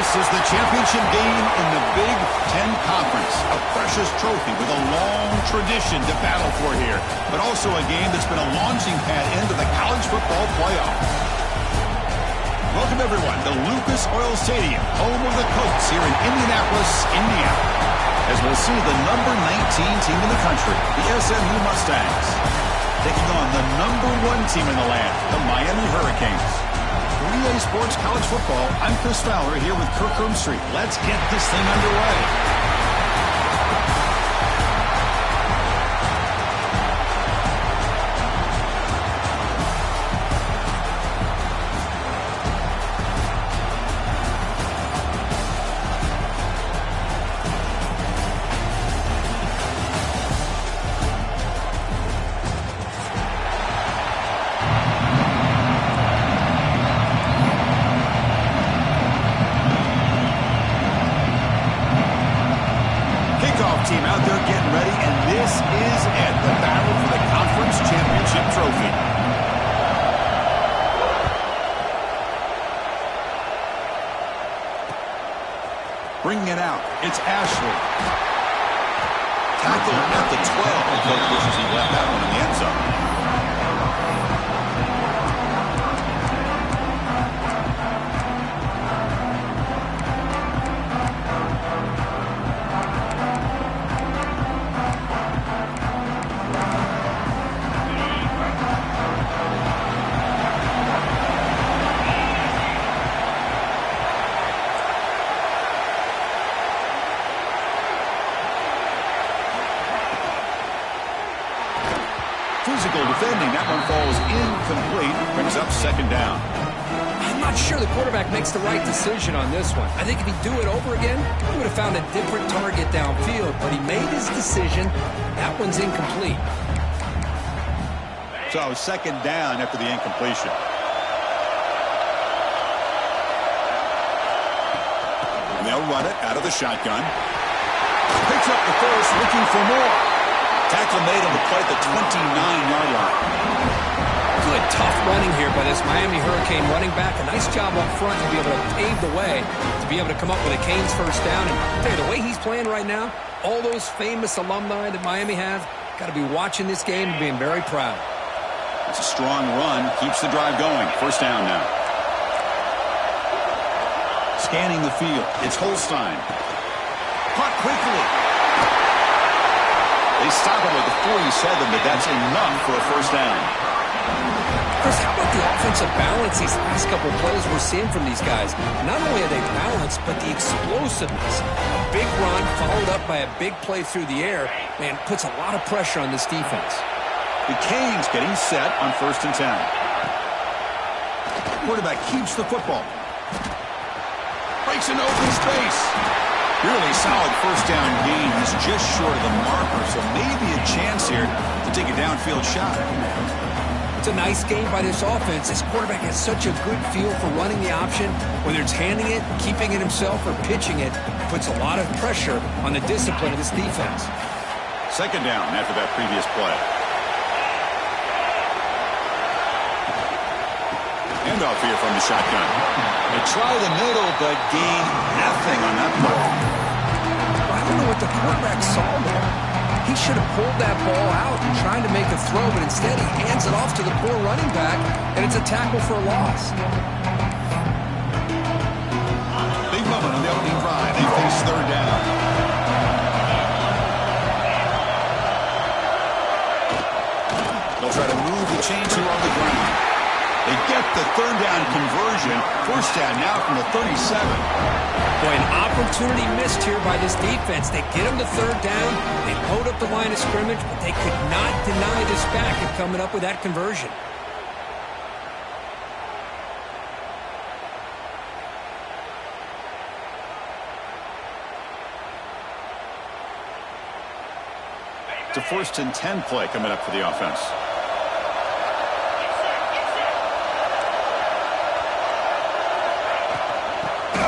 This is the championship game in the Big 10 Conference. A precious trophy with a long tradition to battle for here, but also a game that's been a launching pad into the college football playoff. Welcome, everyone, to Lucas Oil Stadium, home of the Colts here in Indianapolis, Indiana, as we'll see the number 19 team in the country, the SMU Mustangs, taking on the number 1 team in the land, the Miami Hurricanes. EA Sports College Football, I'm Chris Fowler here with Kirk Street. Let's get this thing underway. Team out there getting ready, and this is it, the battle for the conference championship trophy. Bringing it out, it's Ashley. Tackle at the 12. The coach wishes he left that one in the end zone. Physical defending. That one falls incomplete. Brings up second down. I'm not sure the quarterback makes the right decision on this one. I think if he'd do it over again, he would have found a different target downfield. But he made his decision. That one's incomplete. So second down after the incompletion. And they'll run it out of the shotgun. Picks up the first, looking for more. Tackle made on the play at the 29-yard line. Good, tough running here by this Miami Hurricane running back. A nice job up front to be able to pave the way, to be able to come up with a Canes first down. And I'll tell you, the way he's playing right now, all those famous alumni that Miami have, got to be watching this game and being very proud. It's a strong run, keeps the drive going. First down now. Scanning the field, it's Holstein. Caught quickly. They stop him at the 47, but that's enough for a first down. Chris, how about the offensive balance these last couple of plays we're seeing from these guys? Not only are they balanced, but the explosiveness. A big run followed up by a big play through the air, man, puts a lot of pressure on this defense. The Canes getting set on 1st and 10. Quarterback keeps the football. Breaks into open space. Really solid first down gain. He's just short of the marker, so maybe a chance here to take a downfield shot. It's a nice game by this offense. This quarterback has such a good feel for running the option. Whether it's handing it, keeping it himself, or pitching it, puts a lot of pressure on the discipline of this defense. Second down after that previous play. Handoff here from the shotgun. They try the middle, but gain nothing on that play. I don't know what the quarterback saw there. He should have pulled that ball out and tried to make a throw, but instead he hands it off to the poor running back, and it's a tackle for a loss. Big moment on the opening drive. They face third down. They'll try to move the chains here on the ground. They get the third down conversion. First down now from the 37. Boy, an opportunity missed here by this defense. They get them to third down. They load up the line of scrimmage, but they could not deny this back of coming up with that conversion. It's a 1st and 10 play coming up for the offense.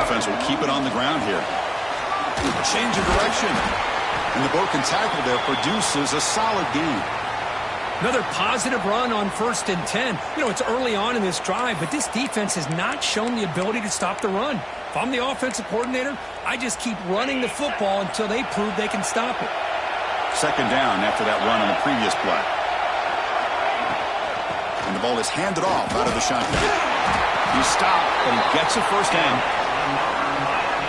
Offense will keep it on the ground here. Change of direction. And the broken tackle there produces a solid gain. Another positive run on 1st and 10. You know, it's early on in this drive, but this defense has not shown the ability to stop the run. If I'm the offensive coordinator, I just keep running the football until they prove they can stop it. 2nd down after that run on the previous play. And the ball is handed off out of the shotgun. He stopped, but he gets a 1st down.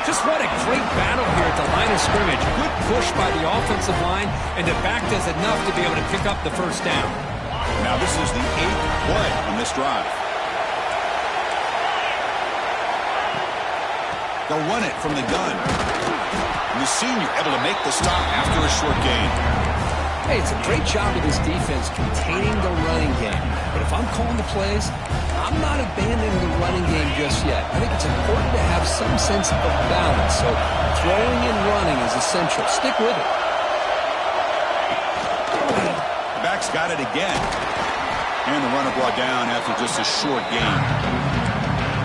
Just what a great battle here at the line of scrimmage. Good push by the offensive line, and the back does enough to be able to pick up the 1st down. Now this is the 8th play on this drive. They'll run it from the gun. And the senior able to make the stop after a short gain. Hey, it's a great job of this defense containing the running game. But if I'm calling the plays, I'm not abandoning the running game just yet. I think it's important to have some sense of balance. So throwing and running is essential. Stick with it. The back's got it again. And the runner brought down after just a short gain.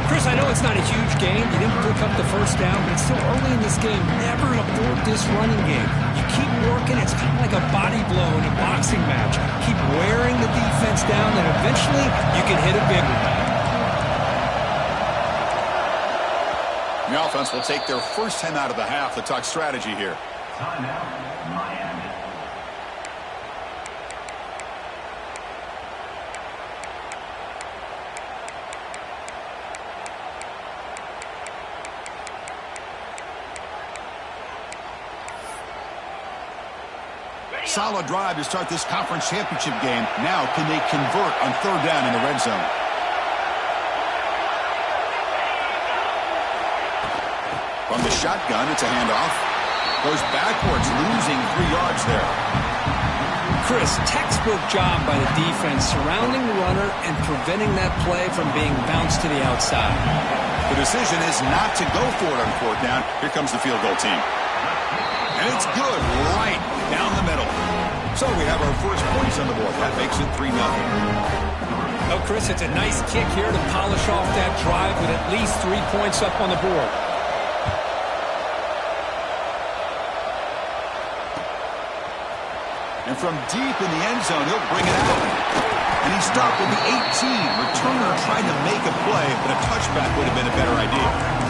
Chris, I know it's not a huge gain. You didn't pick up the 1st down, but it's still early in this game. Never abort this running game. You keep working. It's kind of like a body blow in a boxing match. Keep wearing the defense down, and eventually you can hit a big one. The offense will take their first 10 out of the half to talk strategy here. Timeout, Miami. Solid drive to start this conference championship game. Now, can they convert on 3rd down in the red zone? From the shotgun, it's a handoff. Goes backwards, losing 3 yards there. Chris, textbook job by the defense surrounding the runner and preventing that play from being bounced to the outside. The decision is not to go for it on 4th down. Here comes the field goal team. And it's good, right down the middle. So we have our first points on the board. That makes it 3-0. Oh, Chris, it's a nice kick here to polish off that drive with at least 3 points up on the board. And from deep in the end zone, he'll bring it out. And he stopped at the 18. Returner tried to make a play, but a touchback would have been a better idea.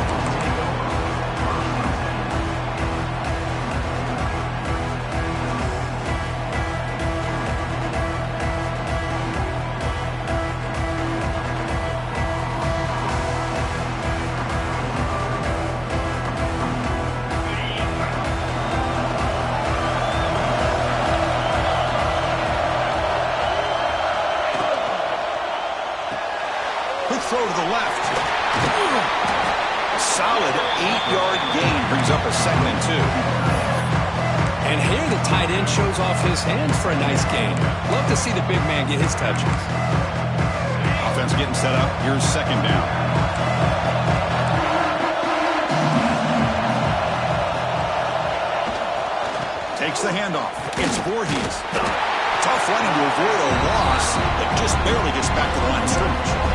Throw to the left. A solid 8-yard gain brings up a 2nd and 2. And here the tight end shows off his hands for a nice gain. Love to see the big man get his touches. Offense getting set up. Here's 2nd down. Takes the handoff. It's Voorhees. Tough running to avoid a loss, but just barely gets back to the line of scrimmage.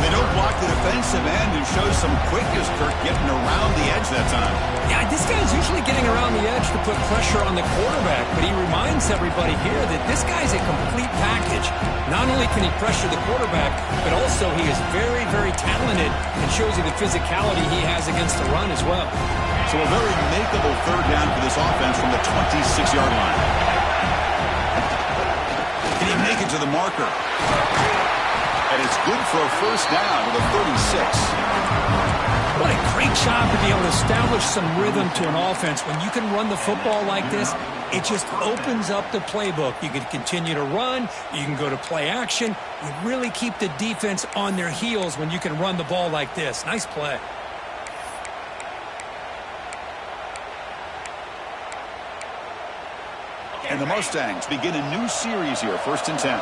They don't block the defensive end and shows some quickness, Kirk, getting around the edge that time. Yeah, this guy's usually getting around the edge to put pressure on the quarterback, but he reminds everybody here that this guy's a complete package. Not only can he pressure the quarterback, but also he is very, very talented and shows you the physicality he has against the run as well. So a very makeable 3rd down for this offense from the 26-yard line. Can he make it to the marker? And it's good for a 1st down with a 36. What a great job to be able to establish some rhythm to an offense. When you can run the football like this, it just opens up the playbook. You can continue to run. You can go to play action. You really keep the defense on their heels when you can run the ball like this. Nice play. And the Mustangs begin a new series here, 1st and 10.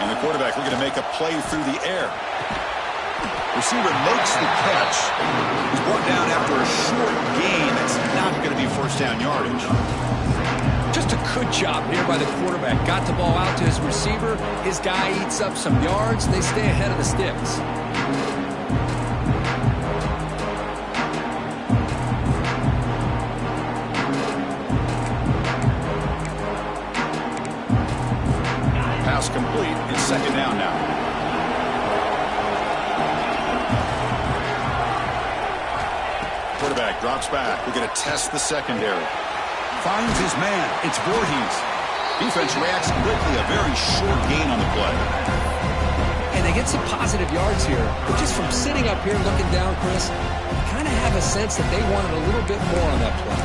And the quarterback looking to make a play through the air. Receiver makes the catch. He's brought down after a short gain. That's not going to be 1st down yardage. Just a good job here by the quarterback. Got the ball out to his receiver. His guy eats up some yards. They stay ahead of the sticks. pass complete. It's second down now. Quarterback drops back. We're going to test the secondary. Finds his man. It's Voorhees. Defense reacts quickly. A very short gain on the play. And they get some positive yards here. But just from sitting up here looking down, Chris, you kind of have a sense that they wanted a little bit more on that play.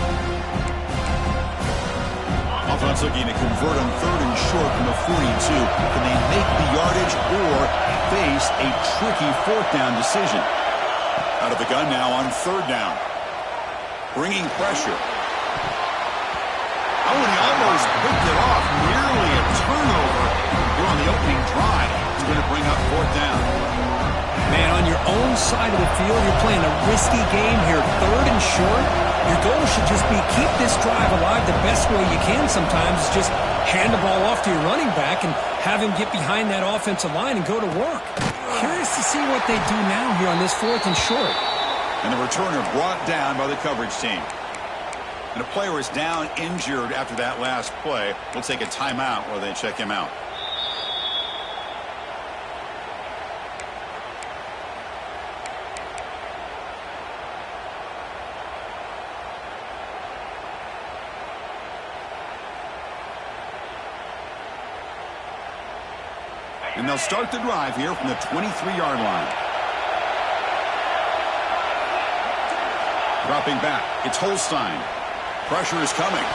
Offense looking to convert on third and short from the 42. Can they make the yardage or face a tricky fourth down decision? Out of the gun now on third down. Bringing pressure. Oh, and he almost picked it off. Nearly a turnover here on the opening drive. He's going to bring up fourth down. Man, on your own side of the field, you're playing a risky game here. Third and short. Your goal should just be keep this drive alive the best way you can sometimes. Is just hand the ball off to your running back and have him get behind that offensive line and go to work. Curious to see what they do now here on this fourth and short. And the returner brought down by the coverage team. And a player is down injured after that last play. We'll take a timeout while they check him out. And they'll start the drive here from the 23-yard line. Dropping back, it's Holstein. Pressure is coming.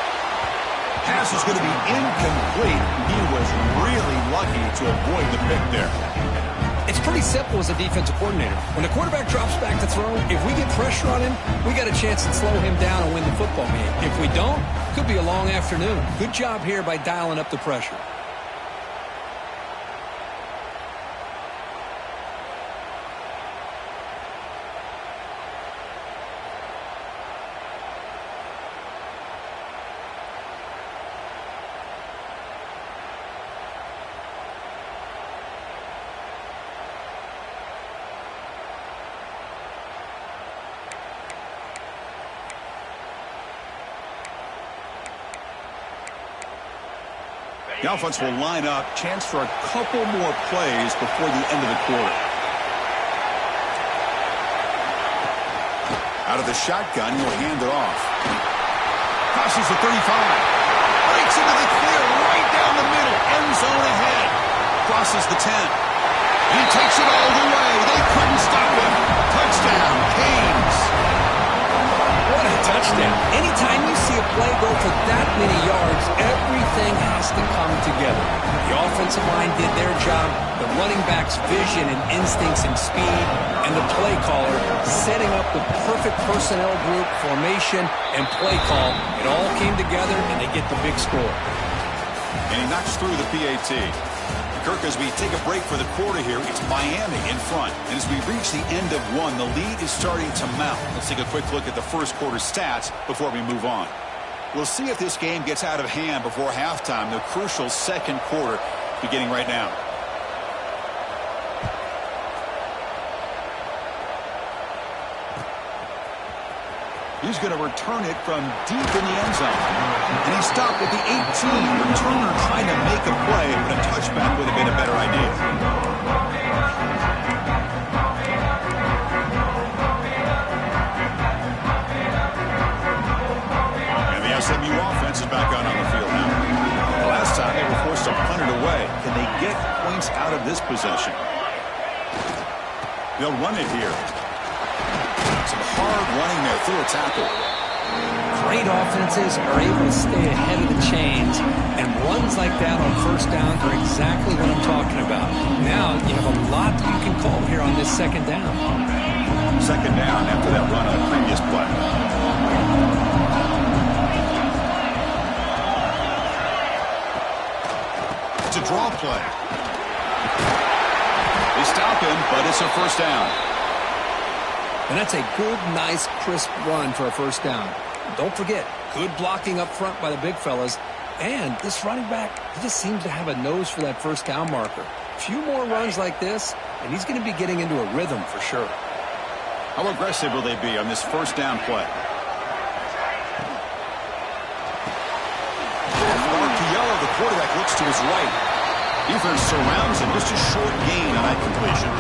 Pass is going to be incomplete. He was really lucky to avoid the pick there. It's pretty simple as a defensive coordinator. When the quarterback drops back to throw, if we get pressure on him, we got a chance to slow him down and win the football game. If we don't, could be a long afternoon. Good job here by dialing up the pressure. The offense will line up. Chance for a couple more plays before the end of the quarter. Out of the shotgun, he'll hand it off. Crosses the 35. Breaks into the clear right down the middle. End zone ahead. Crosses the 10. He takes it all the way. They couldn't stop him. Touchdown, Canes. What a touchdown. Anytime you see a play go for that many yards, everything has to come together. The offensive line did their job, the running back's vision and instincts and speed, and the play caller setting up the perfect personnel group, formation, and play call. It all came together, and they get the big score. And he knocks through the PAT. Kirk, as we take a break for the quarter here, it's Miami in front. And as we reach the end of one, the lead is starting to mount. Let's take a quick look at the first quarter stats before we move on. We'll see if this game gets out of hand before halftime, the crucial second quarter beginning right now. He's going to return it from deep in the end zone. And he stopped at the 18. Returner trying to make a play, but a touchback would have been a better idea. And the SMU offense is back out on the field now. The last time they were forced to punt it away. Can they get points out of this possession? They'll run it here. Some hard running there through a tackle. Great offenses are able to stay ahead of the chains, and runs like that on first down are exactly what I'm talking about. Now you have a lot that you can call here on this second down. Second down after that run on the previous play. It's a draw play. They stop him, but it's a first down. And that's a good, nice, crisp run for a first down. Don't forget, good blocking up front by the big fellas. And this running back, he just seems to have a nose for that first down marker. A few more runs like this, and he's going to be getting into a rhythm for sure. How aggressive will they be on this first down play? Mark Piello, the quarterback, looks to his right. Defense surrounds him. Just a short gain on that completion.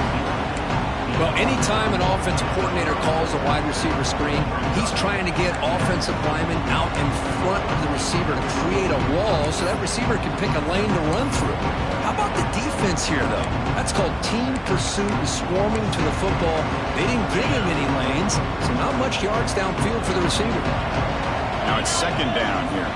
Well, anytime an offensive coordinator calls a wide receiver screen, he's trying to get offensive linemen out in front of the receiver to create a wall so that receiver can pick a lane to run through. How about the defense here, though? That's called team pursuit and swarming to the football. They didn't give him any lanes, so not much yards downfield for the receiver. Now it's second down here.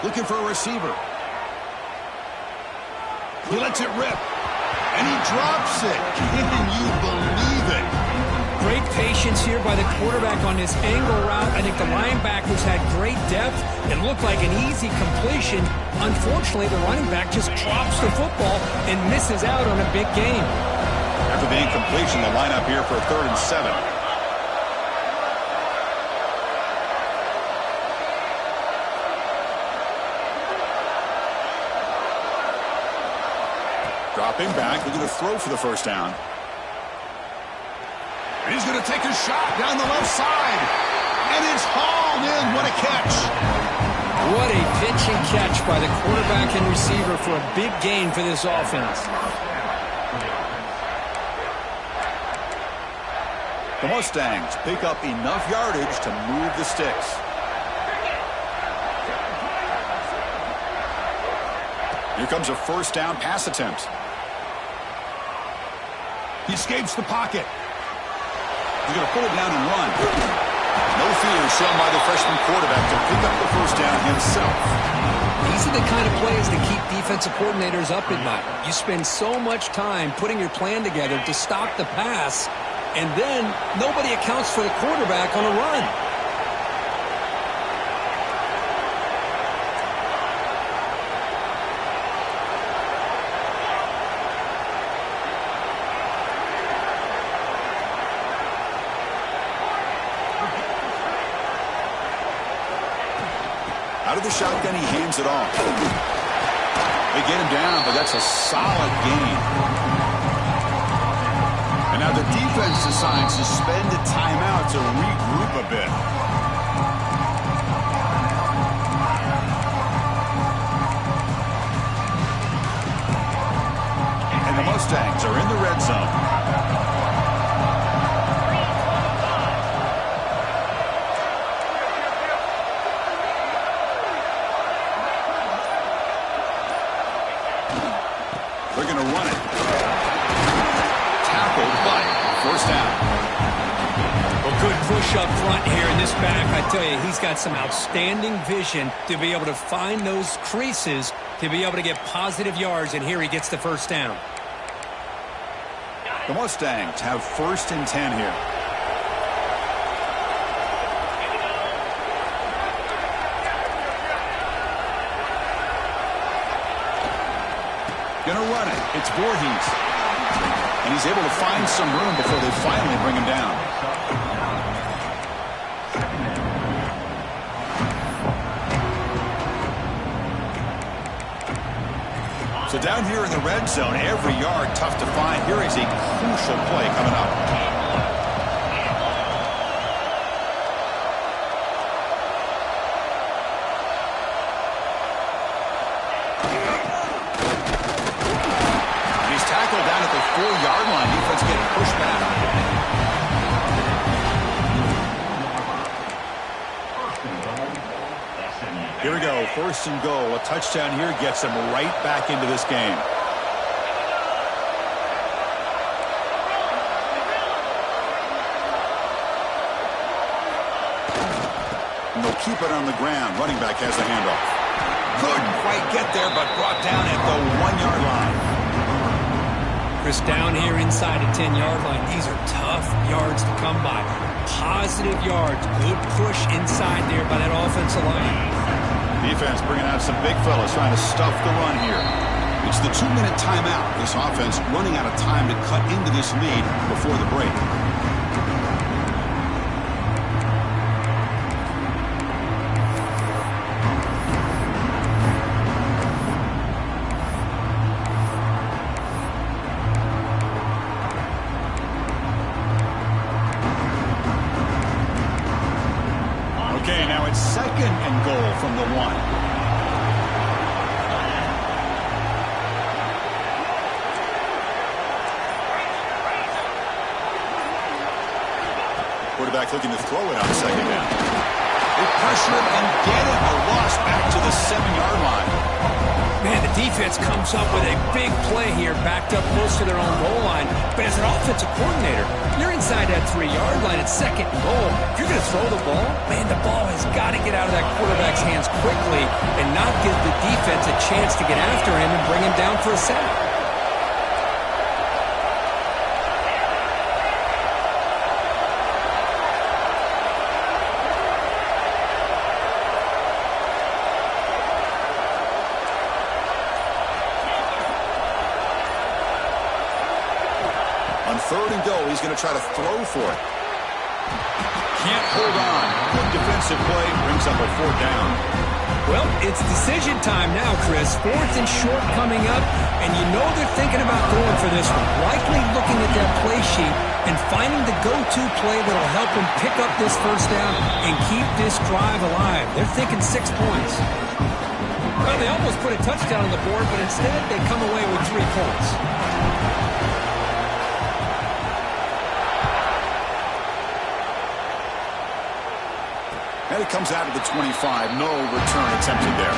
Looking for a receiver. He lets it rip. And he drops it. Can you believe it? Great patience here by the quarterback on this angle route. I think the linebackers had great depth. It looked like an easy completion. Unfortunately, the running back just drops the football and misses out on a big game. After the incompletion, the lineup here for 3rd and 7. Dropping back, looking to throw for the first down. And he's going to take a shot down the left side. And it's hauled in. What a catch. What a pitch and catch by the quarterback and receiver for a big gain for this offense. The Mustangs pick up enough yardage to move the sticks. Here comes a first down pass attempt. He escapes the pocket. He's going to pull it down and run. No fear shown by the freshman quarterback to pick up the first down himself. These are the kind of plays that keep defensive coordinators up at night. You spend so much time putting your plan together to stop the pass, and then nobody accounts for the quarterback on a run. Out of the shotgun, he hands it off. They get him down, but that's a solid gain. And now the defense decides to spend a timeout to regroup a bit. And the Mustangs are in the red zone. They're going to run it. Tackled, but first down. Well, good push up front here in this back. I tell you, he's got some outstanding vision to be able to find those creases to be able to get positive yards, and here he gets the first down. The Mustangs have 1st and 10 here. Gonna run it. It's Voorhees. And he's able to find some room before they finally bring him down. So down here in the red zone, every yard tough to find. Here is a crucial play coming up. Down at the 4-yard line. Defense getting pushed back. Here we go. 1st and goal. A touchdown here gets them right back into this game. And they'll keep it on the ground. Running back has the handoff. Couldn't quite get there, but brought down at the 1-yard line. Chris, down here inside the 10-yard line, these are tough yards to come by. Positive yards, good push inside there by that offensive line. Defense bringing out some big fellas trying to stuff the run here. It's the 2-minute timeout. This offense running out of time to cut into this lead before the break. goal from the 1. Quarterback looking to throw it on second down. They pressure him and get him. A loss back to the 7-yard line. Man, the defense comes up with a big play here, backed up close to their own goal line. But as an offensive coordinator, you're inside that 3-yard line at second and goal. If you're going to throw the ball, man, the ball has got to get out of that quarterback's hands quickly and not give the defense a chance to get after him and bring him down for a sack. Third and go, he's going to try to throw for it. Can't hold on. Good defensive play, brings up a 4th down. Well, it's decision time now, Chris. 4th and short coming up, and you know they're thinking about going for this one. Likely looking at that play sheet and finding the go-to play that'll help them pick up this first down and keep this drive alive. They're thinking 6 points. Well, they almost put a touchdown on the board, but instead they come away with 3 points. And it comes out of the 25. No return attempted there.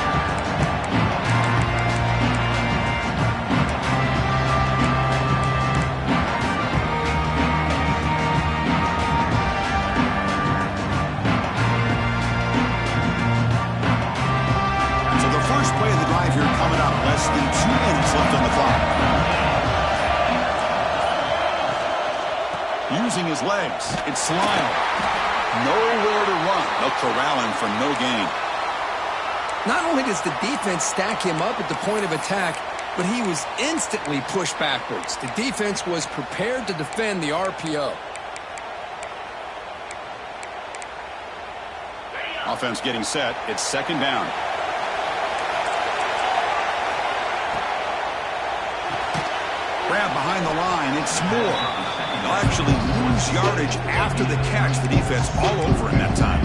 So the first play of the drive here coming up. Less than 2 minutes left on the clock. Using his legs. It's Lyle. Nowhere to run. They'll corral him for no gain. Not only does the defense stack him up at the point of attack, but he was instantly pushed backwards. The defense was prepared to defend the RPO. Offense getting set. It's second down. Grab behind the line. It's Moore. They'll actually lose yardage after the catch. The defense all over him that time.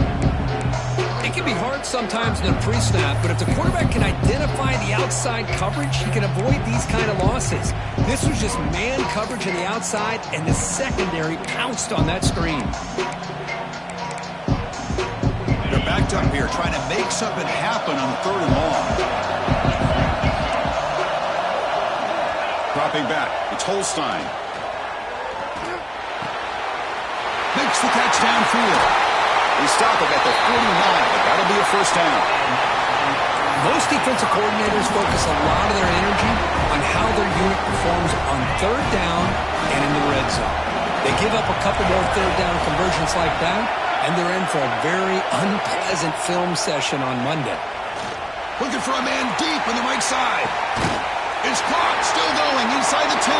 It can be hard sometimes in a pre-snap, but if the quarterback can identify the outside coverage, he can avoid these kind of losses. This was just man coverage on the outside, and the secondary pounced on that screen. They're backed up here trying to make something happen on 3rd and long. Dropping back. It's Holstein. Makes the catch downfield. They stop it at the 49, but that'll be a first down. Most defensive coordinators focus a lot of their energy on how their unit performs on 3rd down and in the red zone. They give up a couple more 3rd down conversions like that, and they're in for a very unpleasant film session on Monday. Looking for a man deep on the right side. It's caught, still going inside the 10.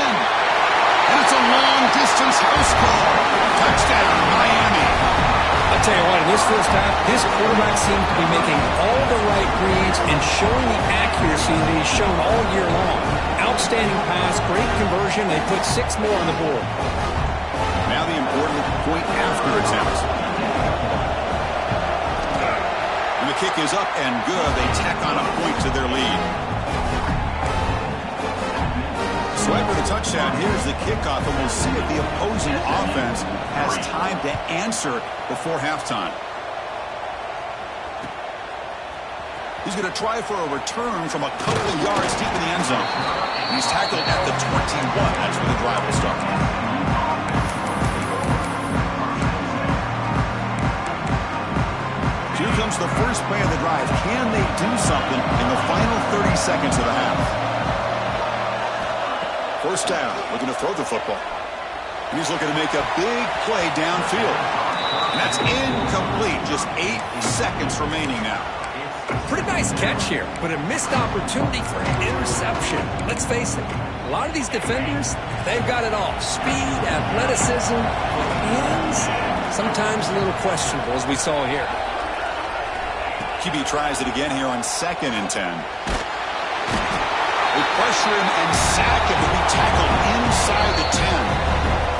And it's a long-distance house call. Touchdown, Miami. I'll tell you what, in this first half, this quarterback seemed to be making all the right reads and showing the accuracy that he's shown all year long. Outstanding pass, great conversion. They put 6 more on the board. Now the important point after attempt. And the kick is up and good. They tack on a point to their lead. So after the touchdown, here's the kickoff, and we'll see if the opposing offense has time to answer before halftime. He's going to try for a return from a couple of yards deep in the end zone. He's tackled at the 21. That's where the drive will start. Here comes the first play of the drive. Can they do something in the final 30 seconds of the half? First down, looking to throw the football. And he's looking to make a big play downfield. And that's incomplete. Just 8 seconds remaining now. Pretty nice catch here, but a missed opportunity for an interception. Let's face it, a lot of these defenders, they've got it all. Speed, athleticism, hands, sometimes a little questionable, as we saw here. QB tries it again here on 2nd and 10. They pressure him and sack him to be tackled inside the 10.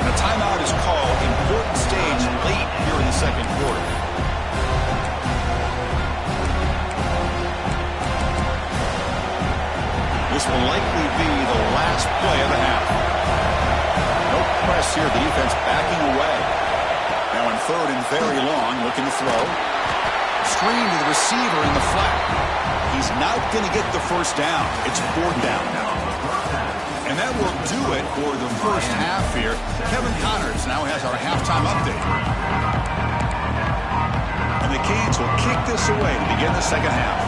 And a timeout is called. Important stage late here in the second quarter. This will likely be the last play of the half. No press here. The defense backing away. Now in third and very long, looking to throw. Screen to the receiver in the flat. He's not going to get the first down. It's fourth down. And that will do it for the first half here. Kevin Connors now has our halftime update. And the Canes will kick this away to begin the second half.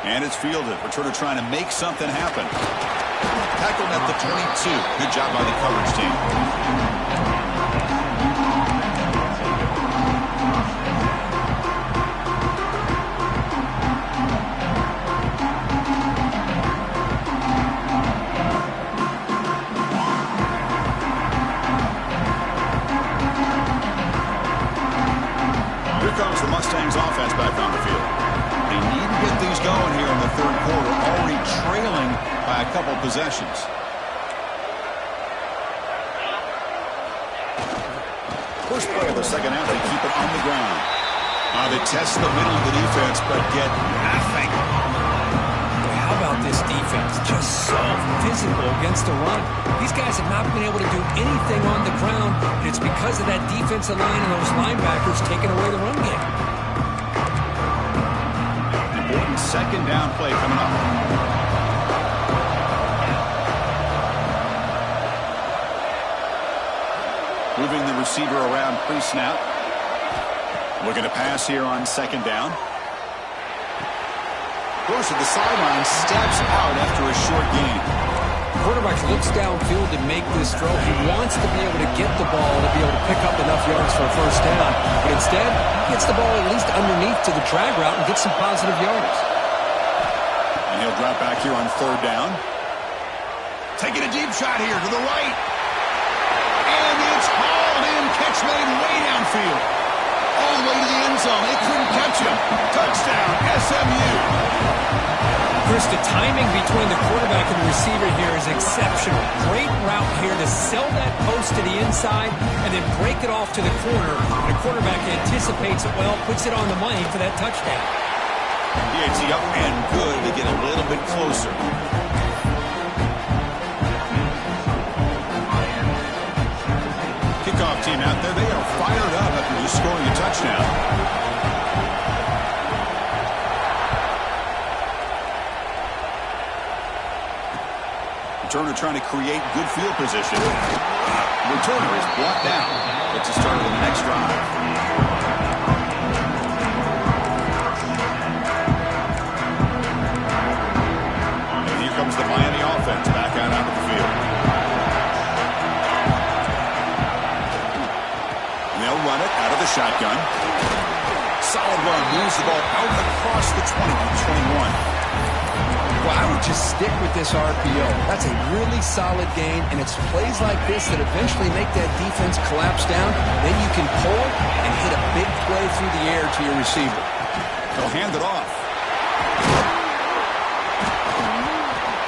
And it's fielded. Returner trying to make something happen. Tackled at the 22. Good job by the coverage team. Here comes the Mustangs offense back on the field. They need to get things going here in the third quarter, already trailing by a couple possessions. First play of the second half, they keep it on the ground. They test the middle of the defense, but get nothing. How about this defense? Just so physical against the run. These guys have not been able to do anything on the ground, and it's because of that defensive line and those linebackers taking away the run game. Important second down play coming up. Moving the receiver around pre-snap. Looking to pass here on second down. Goes to the sideline, steps out after a short gain. Quarterback looks downfield to make this throw. He wants to be able to get the ball to be able to pick up enough yards for a first down. But instead, he gets the ball at least underneath to the drag route and gets some positive yards. And he'll drop back here on third down. Taking a deep shot here to the right. And it's hauled in. Catch made way downfield. All the way to the end zone. They couldn't catch him. Touchdown, SMU. Chris, the timing between the quarterback and the receiver here is exceptional. Great route here to sell that post to the inside and then break it off to the corner. And the quarterback anticipates it well, puts it on the money for that touchdown. DHC up and good to get a little bit closer. Kickoff team out there. They are fired up after just scoring a touchdown. Returner trying to create good field position. Returner is brought down. It's the start of the next drive. And here comes the Miami offense back out onto the field. And they'll run it out of the shotgun. Solid run. Moves the ball out across the 20-21. Well, I would just stick with this RPO. That's a really solid game, and it's plays like this that eventually make that defense collapse down. Then you can pull it and hit a big play through the air to your receiver. They'll hand it off.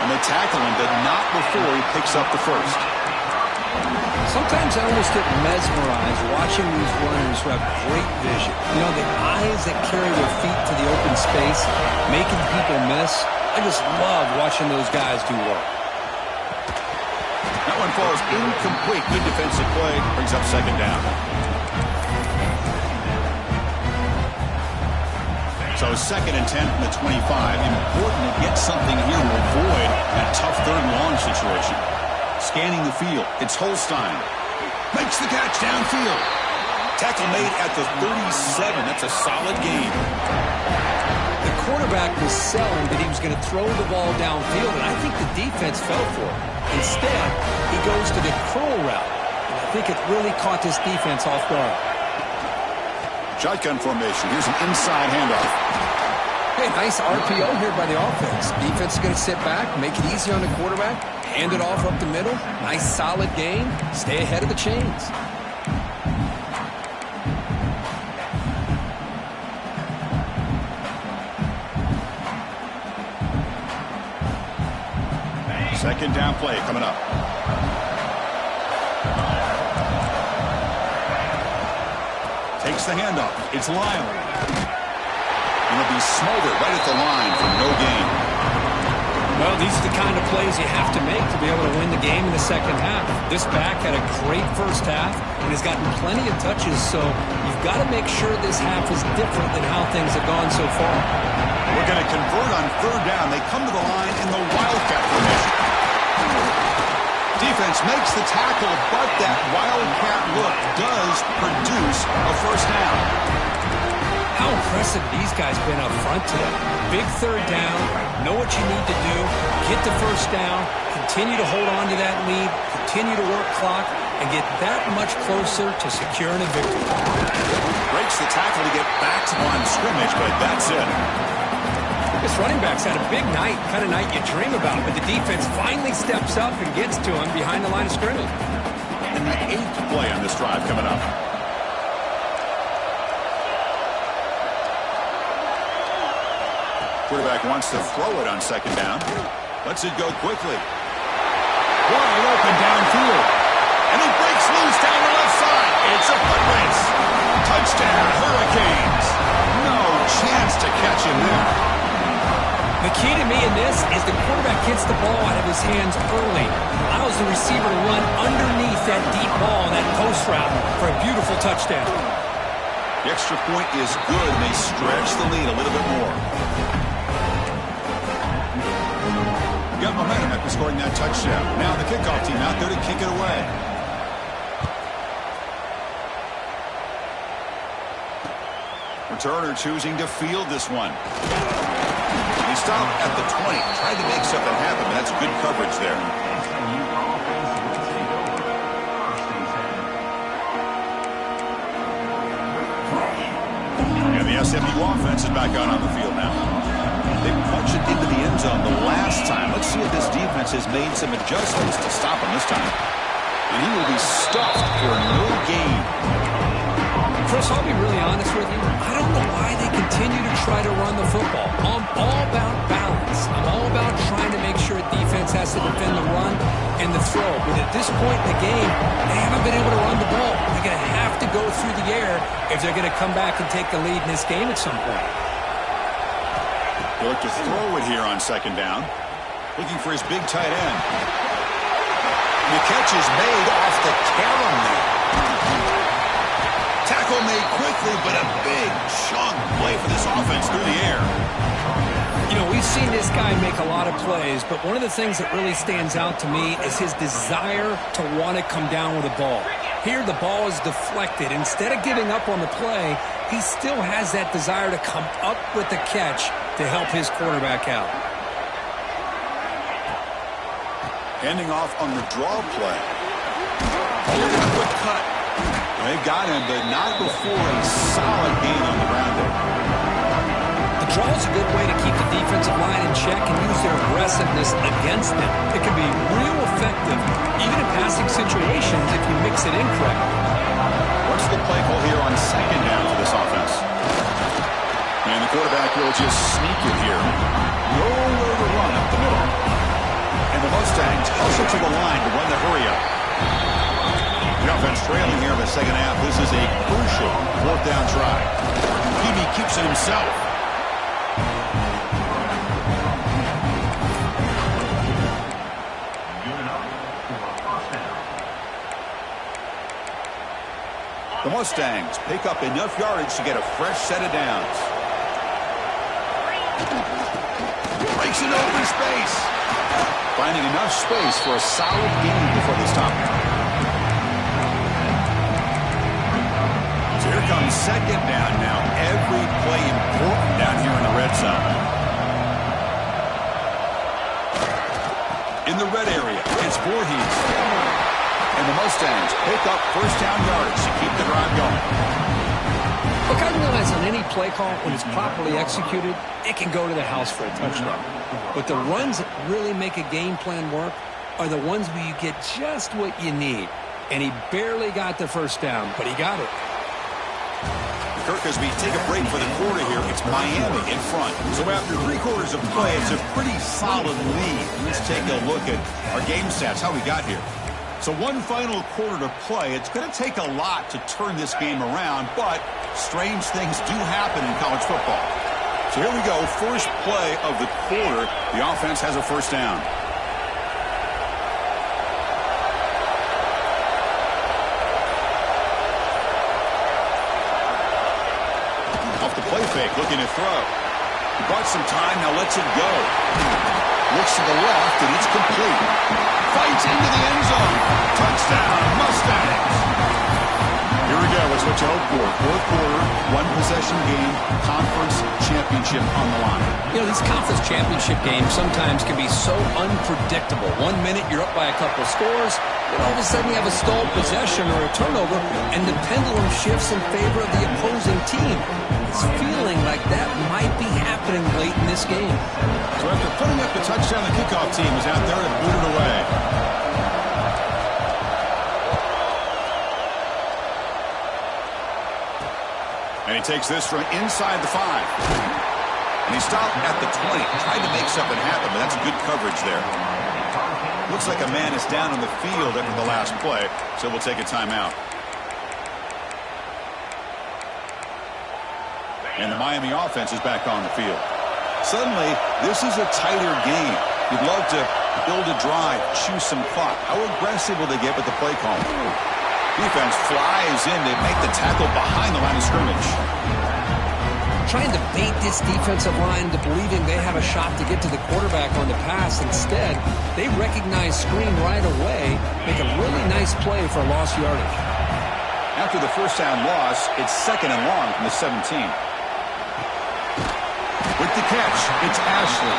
And they tackle him, but not before he picks up the first. Sometimes I almost get mesmerized watching these runners who have great vision. You know, the eyes that carry their feet to the open space, making people miss. I just love watching those guys do work. That one falls incomplete. Good defensive play. Brings up second down. So second and 10 from the 25. Important to get something here to avoid that tough third and long situation. Scanning the field. It's Holstein. Makes the catch downfield. Tackle made at the 37. That's a solid gain. The quarterback was selling that he was going to throw the ball downfield, and I think the defense fell for it. Instead, he goes to the curl route, and I think it really caught this defense off guard. Shotgun formation. Here's an inside handoff. Hey, nice RPO here by the offense. Defense is going to sit back, make it easy on the quarterback, hand it off up the middle. Nice solid gain. Stay ahead of the chains. Second down play coming up. Takes the handoff. It's Lyle. smothered right at the line for no gain. Well, these are the kind of plays you have to make to be able to win the game in the second half. This back had a great first half and has gotten plenty of touches, so you've got to make sure this half is different than how things have gone so far. We're going to convert on third down. They come to the line in the Wildcat formation. Defense makes the tackle, but that Wildcat look does produce a first down. How impressive these guys been up front today. Big third down, know what you need to do, get the first down, continue to hold on to that lead, continue to work clock, and get that much closer to securing a victory. Breaks the tackle to get back to line of scrimmage, but that's it. This running back's had a big night, kind of night you dream about, but the defense finally steps up and gets to him behind the line of scrimmage. And the 8th play on this drive coming up. Quarterback wants to throw it on second down. Lets it go quickly. Wide open downfield. And he breaks loose down the left side. It's a foot race. Touchdown, Hurricanes. No chance to catch him there. The key to me in this is the quarterback gets the ball out of his hands early. Allows the receiver to run underneath that deep ball and that post route for a beautiful touchdown. The extra point is good, and they stretch the lead a little bit more. Got momentum after scoring that touchdown. Now the kickoff team out there to kick it away. Returner choosing to field this one. He stopped at the 20. Tried to make something happen, but that's good coverage there. And the SMU offense is back out on the field now. They punched it into the end zone the last time. Let's see if this defense has made some adjustments to stop him this time. And he will be stuffed for no gain. Chris, I'll be really honest with you. I don't know why they continue to try to run the football. I'm all about balance. I'm all about trying to make sure defense has to defend the run and the throw. But at this point in the game, they haven't been able to run the ball. They're going to have to go through the air if they're going to come back and take the lead in this game at some point. He'll look to throw it here on second down. Looking for his big tight end. The catch is made off the carom there. Tackle made quickly, but a big chunk play for this offense through the air. You know, we've seen this guy make a lot of plays, but one of the things that really stands out to me is his desire to want to come down with the ball. Here, the ball is deflected. Instead of giving up on the play, he still has that desire to come up with the catch to help his quarterback out. Handing off on the draw play. Look at the quick cut. They've got him, but not before a solid gain on the ground there. The draw is a good way to keep the defensive line in check and use their aggressiveness against them. It can be real effective, even in passing situations, if you mix it in correctly. What's the play call here on second down for this offense? And the quarterback will just sneak it here. Nowhere to run up the middle. And the Mustangs hustle to the line to run the hurry up. The offense trailing here in the second half. This is a crucial fourth down try. Peavy keeps it himself. The Mustangs pick up enough yardage to get a fresh set of downs. Breaks into open space. Finding enough space for a solid gain before they stop. So here comes second down now. Every play important down here in the red zone. In the red area, it's Voorhees. And the Mustangs pick up first down yardage to keep the drive going. Look, I realize on any play call, when it's properly executed, it can go to the house for a touchdown. But the runs that really make a game plan work are the ones where you get just what you need. And he barely got the first down, but he got it. Kirk, as we take a break for the quarter here, it's Miami in front. So after 3 quarters of play, it's a pretty solid lead. Let's take a look at our game stats, how we got here. So one final quarter to play. It's going to take a lot to turn this game around, but strange things do happen in college football. So here we go, first play of the quarter. The offense has a first down. Off the play fake, looking to throw. He bought some time, now lets it go. Looks to the left, and it's complete. Fights into the end zone. Touchdown, Mustangs. Here we go. It's what you hope for. Fourth quarter, one-possession game, conference championship on the line. You know, these conference championship games sometimes can be so unpredictable. 1 minute you're up by a couple of scores, then all of a sudden you have a stalled possession or a turnover, and the pendulum shifts in favor of the opposing team. It's feeling like that might be happening late in this game. So after putting up the touchdown, the kickoff team is out there to boot it away. And he takes this from inside the 5. And he stopped at the 20. Tried to make something happen, but that's good coverage there. Looks like a man is down on the field after the last play, so we'll take a timeout. And the Miami offense is back on the field. Suddenly, this is a tighter game. You'd love to build a drive, choose some clock. How aggressive will they get with the play call? Defense flies in to make the tackle behind the line of scrimmage. Trying to bait this defensive line to believing they have a shot to get to the quarterback on the pass. Instead, they recognize screen right away, make a really nice play for lost yardage. After the first down loss, it's 2nd and long from the 17. With the catch, it's Ashley.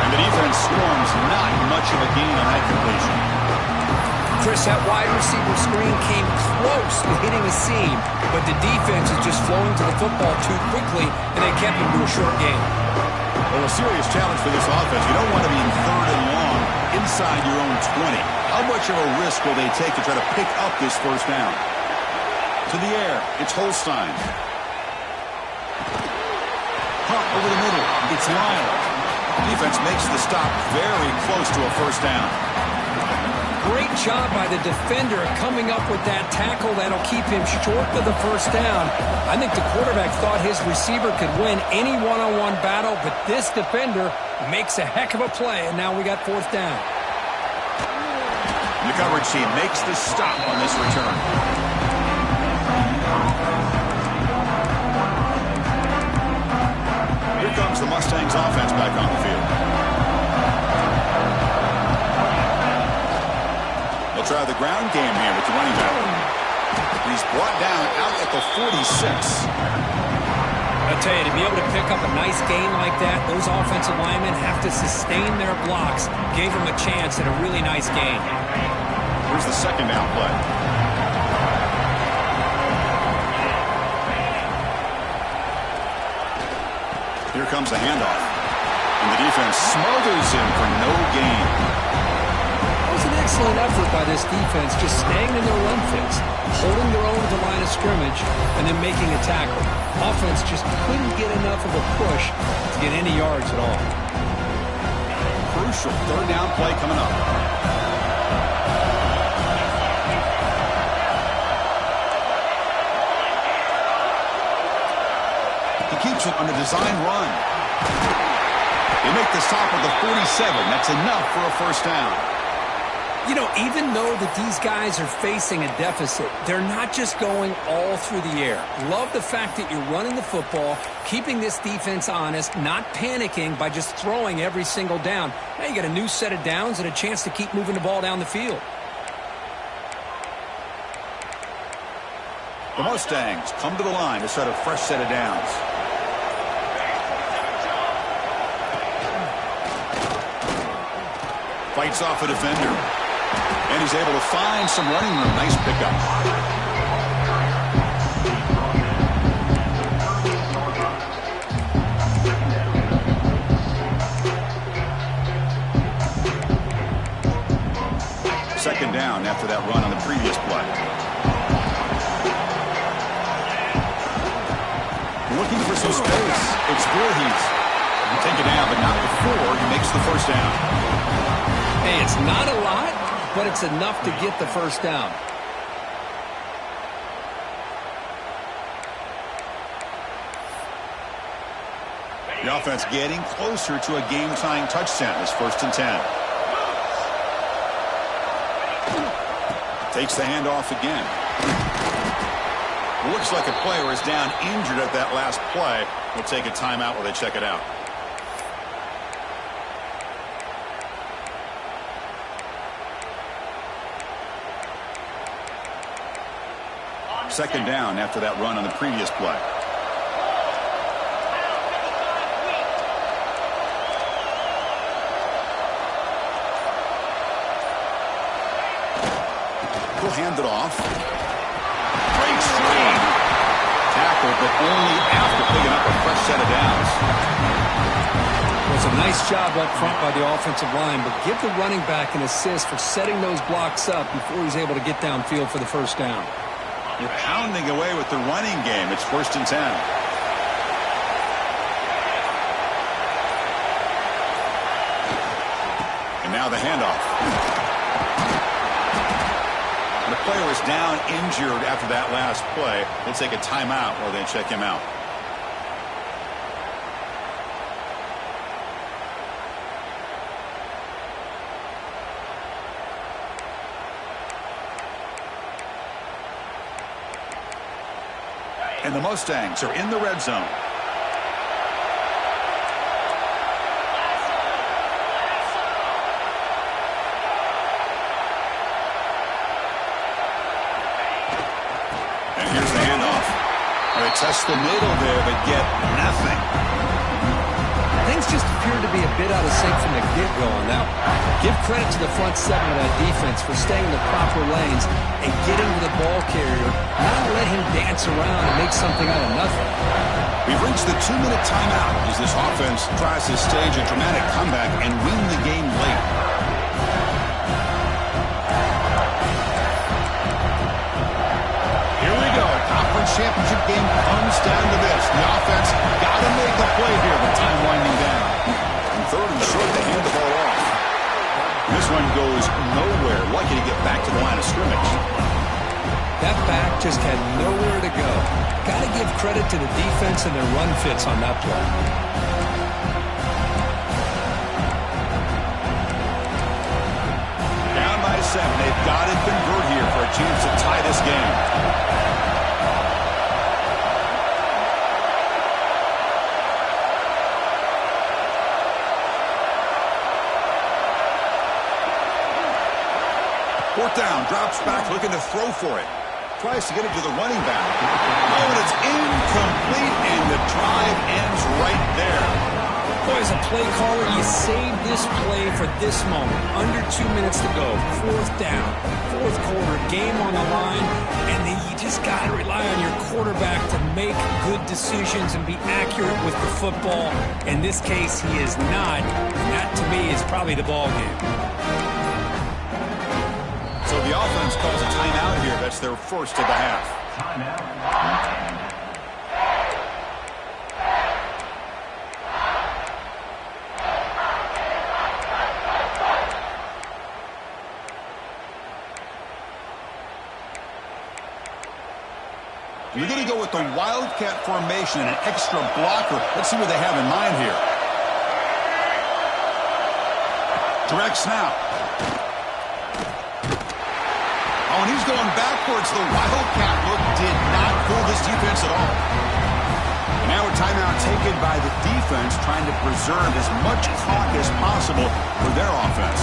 And the defense storms not much of a gain on that completion. Chris, that wide receiver screen came close to hitting a seam, but the defense is just flowing to the football too quickly, and they kept him to a short game. Well, a serious challenge for this offense. You don't want to be in 3rd and long inside your own 20. How much of a risk will they take to try to pick up this first down? To the air, it's Holstein. Pump over the middle, it's Lyle. Defense makes the stop very close to a first down. Great job by the defender coming up with that tackle that'll keep him short of the first down. I think the quarterback thought his receiver could win any one-on-one battle, but this defender makes a heck of a play, and now we got 4th down. The coverage team makes the stop on this return. Here comes the Mustangs offense back on the field. They'll try the ground game here with the running back. He's brought down out at the 46. I'll tell you, to be able to pick up a nice gain like that, those offensive linemen have to sustain their blocks. Gave him a chance at a really nice gain. Here's the 2nd down play. Here comes the handoff. And the defense smothers him for no gain. An excellent effort by this defense, just staying in their run fits, holding their own at the line of scrimmage, and then making a tackle. Offense just couldn't get enough of a push to get any yards at all. Crucial 3rd down play coming up. He keeps it on a design run. They make the stop at the 47. That's enough for a first down. You know, even though that these guys are facing a deficit, they're not just going all through the air. Love the fact that you're running the football, keeping this defense honest, not panicking by just throwing every single down. Now you got a new set of downs and a chance to keep moving the ball down the field. The Mustangs come to the line to set a fresh set of downs. Fights off a defender. And he's able to find some running room. Nice pickup. Second down after that run on the previous play. Looking for some space. It's Voorhees. Take it down, but not before he makes the first down. Hey, it's not a lot, but it's enough to get the first down. The offense getting closer to a game-tying touchdown. It's 1st and 10. Takes the handoff again. Looks like a player is down injured at that last play. We'll take a timeout while they check it out. Second down after that run on the previous play. He'll hand it off. Breaks free. Tackle, but only after picking up a fresh set of downs. Well, it's a nice job up front by the offensive line, but give the running back an assist for setting those blocks up before he's able to get downfield for the first down. You're pounding away with the running game. It's 1st and 10. And now the handoff. The player is down injured after that last play. We'll take a timeout while they check him out. And the Mustangs are in the red zone. And here's the handoff. They test the middle there, but get nothing. Things just appear to be a bit out of sync from the get-go on that one. Give credit to the front seven of that defense for staying in the proper lanes and getting to the ball carrier, not let him dance around and make something out of nothing. We've reached the 2-minute timeout as this offense tries to stage a dramatic comeback and win the game late. Here we go. Conference championship game comes down to this. The offense got to make a play here. The time winding down. And 3rd and short, they hand the ball off. This one goes nowhere. Lucky to get back to the line of scrimmage. That back just had nowhere to go. Got to give credit to the defense and their run fits on that play. Down by 7. They've got to convert here for a chance to tie this game. Fourth down, drops back, looking to throw for it. Tries to get it to the running back. Oh, and it's incomplete, and the drive ends right there. Boy, as a play caller, you save this play for this moment. Under 2 minutes to go. 4th down. 4th quarter, game on the line, and then you just got to rely on your quarterback to make good decisions and be accurate with the football. In this case, he is not, and that to me is probably the ball game. So the offense calls a timeout here. That's their first of the half. Timeout. You're going to go with the Wildcat formation and an extra blocker. Let's see what they have in mind here. Direct snap. Oh, and he's going backwards. The Wildcat look did not fool this defense at all. And now a timeout taken by the defense, trying to preserve as much clock as possible for their offense.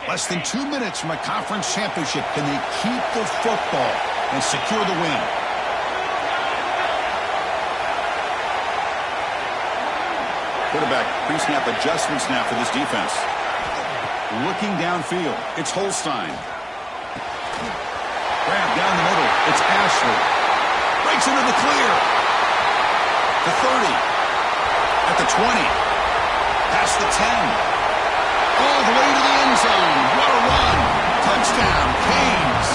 Less than 2 minutes from a conference championship. Can they keep the football and secure the win? Quarterback pre-snap adjustments now for this defense. Looking downfield, it's Holstein. Grab down the middle, it's Ashley. Breaks into the clear. The 30. At the 20. Past the 10. All the way to the end zone. What a run. Touchdown, Canes.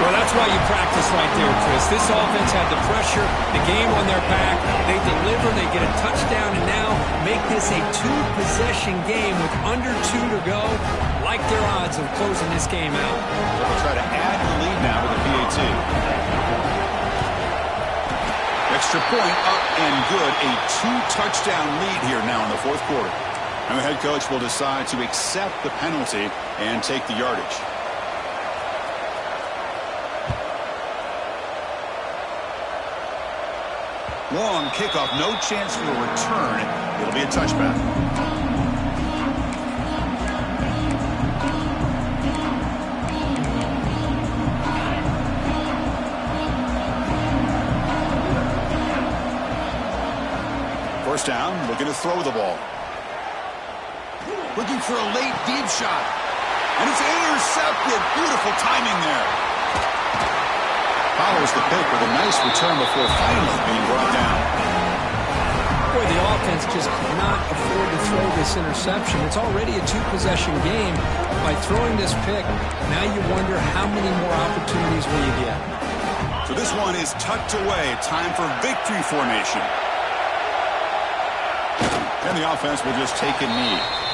Well, that's why you practice right there, Chris. This offense had the pressure, the game on their back. They deliver, they get a touchdown, and now make this a two-possession game with under 2 to go. Like their odds of closing this game out. They'll try to add the lead now with a PAT. Extra point up and good. A 2-touchdown lead here now in the fourth quarter. And the head coach will decide to accept the penalty and take the yardage. Long kickoff, no chance for a return. It'll be a touchback. First down, looking to throw the ball. Looking for a late deep shot. And it's intercepted. Beautiful timing there. Follows the pick with a nice return before finally being brought down. Boy, the offense just cannot afford to throw this interception. It's already a two-possession game. By throwing this pick, now you wonder how many more opportunities will you get. So this one is tucked away. Time for victory formation. And the offense will just take a knee.